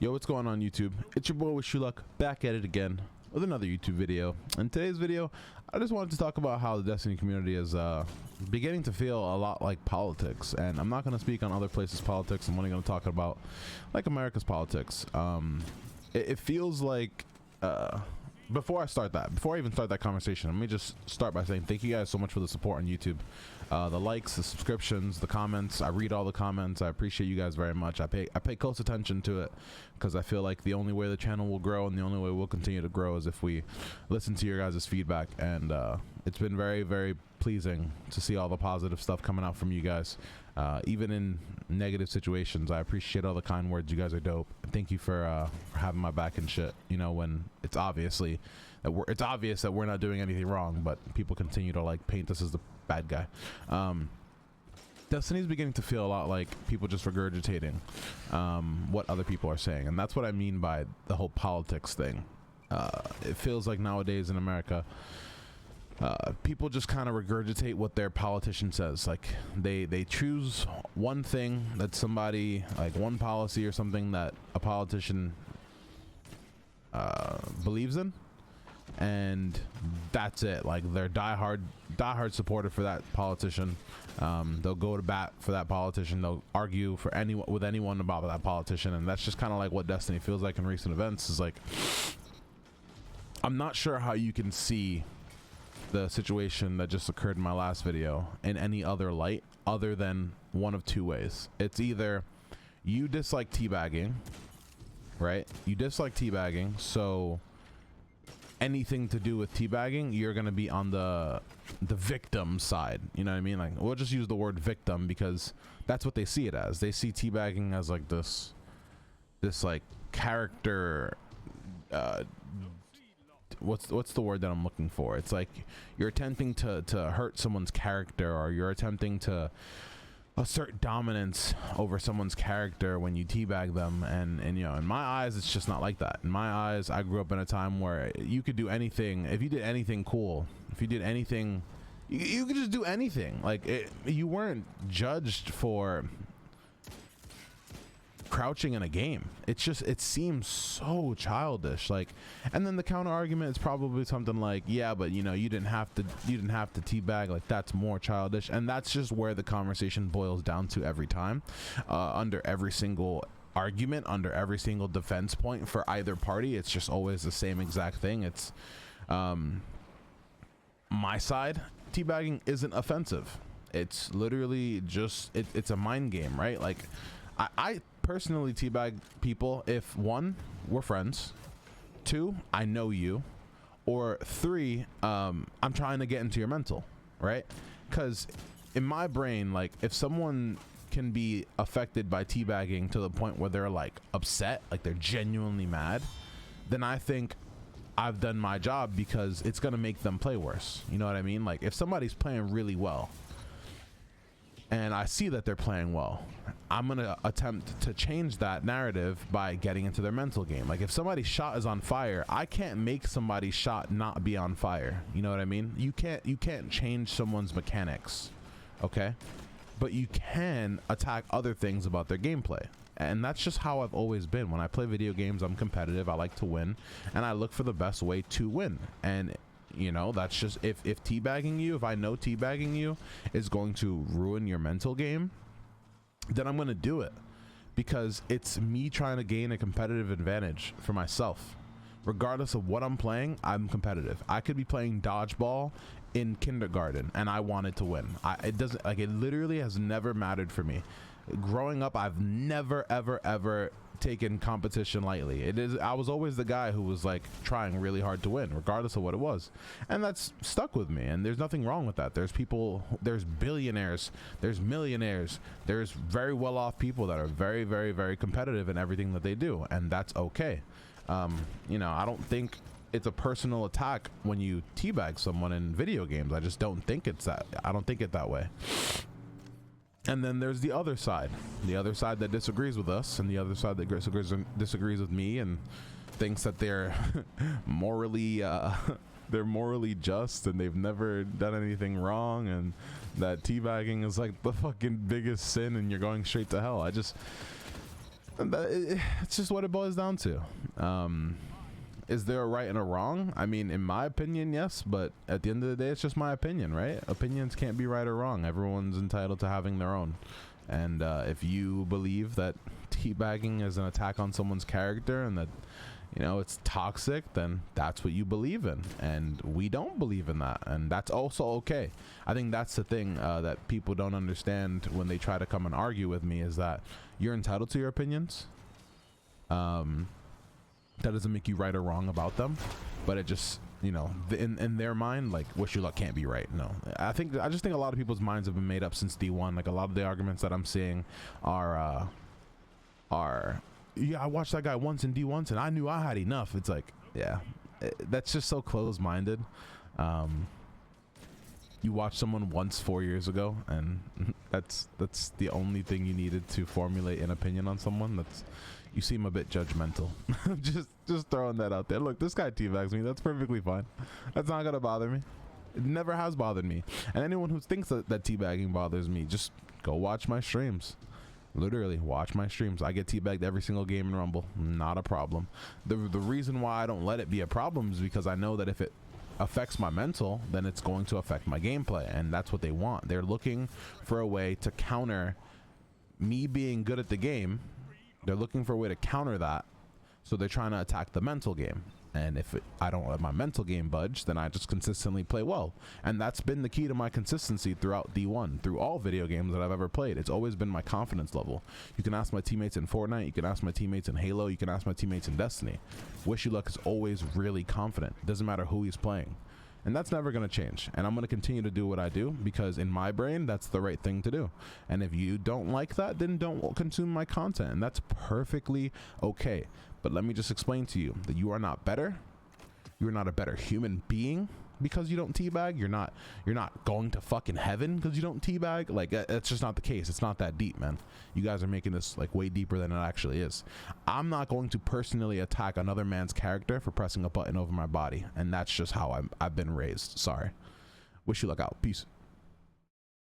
Yo, what's going on YouTube? It's your boy Wishyouluckk, back at it again with another YouTube video. In today's video, I just wanted to talk about how the Destiny community is beginning to feel a lot like politics. And I'm not going to speak on other places' politics. I'm only going to talk about like America's politics. It feels like before I even start that conversation, let me just start by saying thank you guys so much for the support on YouTube. The likes, the subscriptions, the comments. I read all the comments. I appreciate you guys very much. I pay close attention to it because I feel like the only way the channel will grow and the only way we'll continue to grow is if we listen to your guys' feedback. And it's been very, very pleasing to see all the positive stuff coming out from you guys. Even in negative situations, I appreciate all the kind words. You guys are dope. Thank you for having my back and shit. You know, when it's obvious that we're not doing anything wrong, but people continue to like paint us as the bad guy. Destiny's beginning to feel a lot like people just regurgitating what other people are saying, and that's what I mean by the whole politics thing. It feels like nowadays in America, people just kind of regurgitate what their politician says. Like they choose one thing that somebody, like one policy or something that a politician believes in, and that's it. Like they're diehard supporter for that politician. They'll go to bat for that politician. They'll argue for anyone about that politician, and that's just kind of like what Destiny feels like in recent events. Is like, I'm not sure how you can see the situation that just occurred in my last video in any other light other than one of two ways. It's either you dislike teabagging, right? You dislike teabagging, so anything to do with teabagging, you're gonna be on the victim side. You know what I mean? Like, we'll just use the word victim because that's what they see it as. They see teabagging as like this like character, what's the word that I'm looking for? It's like you're attempting to hurt someone's character, or you're attempting to assert dominance over someone's character when you teabag them. And you know, in my eyes, it's just not like that. In my eyes, I grew up in a time where you could do anything. If you did anything cool, if you did anything, you could just do anything. Like you weren't judged for crouching in a game. It's just, it seems so childish. Like, and then the counter argument is probably something like, yeah, but you know, you didn't have to teabag. Like, that's more childish. And that's just where the conversation boils down to every time, under every single argument, under every single defense point for either party. It's just always the same exact thing. It's my side, teabagging isn't offensive. It's literally just it's a mind game, right? Like, I personally teabag people if, one, we're friends, two, I know you, or three, I'm trying to get into your mental, right? Because in my brain, like, if someone can be affected by teabagging to the point where they're like upset, like they're genuinely mad, then I think I've done my job, because it's gonna make them play worse. You know what I mean? Like, if somebody's playing really well and I see that they're playing well, I'm gonna attempt to change that narrative by getting into their mental game. Like, if somebody's shot is on fire, I can't make somebody's shot not be on fire. You know what I mean? You can't change someone's mechanics, okay? But you can attack other things about their gameplay. And that's just how I've always been. When I play video games, I'm competitive, I like to win, and I look for the best way to win. And you know, that's just, if teabagging you, if I know teabagging you is going to ruin your mental game, then I'm going to do it, because it's me trying to gain a competitive advantage for myself. Regardless of what I'm playing, I'm competitive. I could be playing dodgeball in kindergarten and I wanted to win. It doesn't, like, it literally has never mattered for me. Growing up, I've never ever taken competition lightly. I was always the guy who was like trying really hard to win, regardless of what it was, and that's stuck with me. And there's nothing wrong with that. There's people, there's billionaires, there's millionaires, there's very well-off people that are very, very, very competitive in everything that they do, and that's okay. You know, I don't think it's a personal attack when you teabag someone in video games. I just don't think it's that. I don't think it that way. And then there's the other side that disagrees with us, and the other side that disagrees with me and thinks that they're morally just and they've never done anything wrong, and that teabagging is like the fucking biggest sin and you're going straight to hell. It's just what it boils down to. Is there a right and a wrong? I mean, in my opinion, yes, but at the end of the day, it's just my opinion, right? Opinions can't be right or wrong. Everyone's entitled to having their own. And if you believe that teabagging is an attack on someone's character and that, you know, it's toxic, then that's what you believe in. And we don't believe in that. And that's also okay. I think that's the thing that people don't understand when they try to come and argue with me, is that you're entitled to your opinions. That doesn't make you right or wrong about them, but it just, you know, in their mind, like, Wishyouluckk can't be right. No, I just think a lot of people's minds have been made up since D1. Like, a lot of the arguments that I'm seeing are yeah, I watched that guy once in D1 and I knew I had enough. It's like, yeah, that's just so close-minded. You watched someone once 4 years ago, and that's the only thing you needed to formulate an opinion on someone. You seem a bit judgmental. just throwing that out there. Look, this guy teabags me. That's perfectly fine. That's not gonna bother me. It never has bothered me. And anyone who thinks that teabagging bothers me, just go watch my streams. Literally, watch my streams. I get teabagged every single game in Rumble. Not a problem. The reason why I don't let it be a problem is because I know that if it affects my mental, then it's going to affect my gameplay, and that's what they want. They're looking for a way to counter me being good at the game. They're looking for a way to counter that, so they're trying to attack the mental game. And if I don't let my mental game budge, then I just consistently play well. And that's been the key to my consistency throughout D1, through all video games that I've ever played. It's always been my confidence level. You can ask my teammates in Fortnite, you can ask my teammates in Halo, you can ask my teammates in Destiny. Wishyouluckk is always really confident. It doesn't matter who he's playing. And that's never going to change. And I'm going to continue to do what I do, because in my brain, that's the right thing to do. And if you don't like that, then don't consume my content. And that's perfectly okay. But let me just explain to you that you are not better. You're not a better human being because you don't teabag. You're not going to fucking heaven because you don't teabag. Like, that's just not the case. It's not that deep, man. You guys are making this like way deeper than it actually is. I'm not going to personally attack another man's character for pressing a button over my body, and that's just how I've been raised. Sorry. Wishyouluckk out. Peace.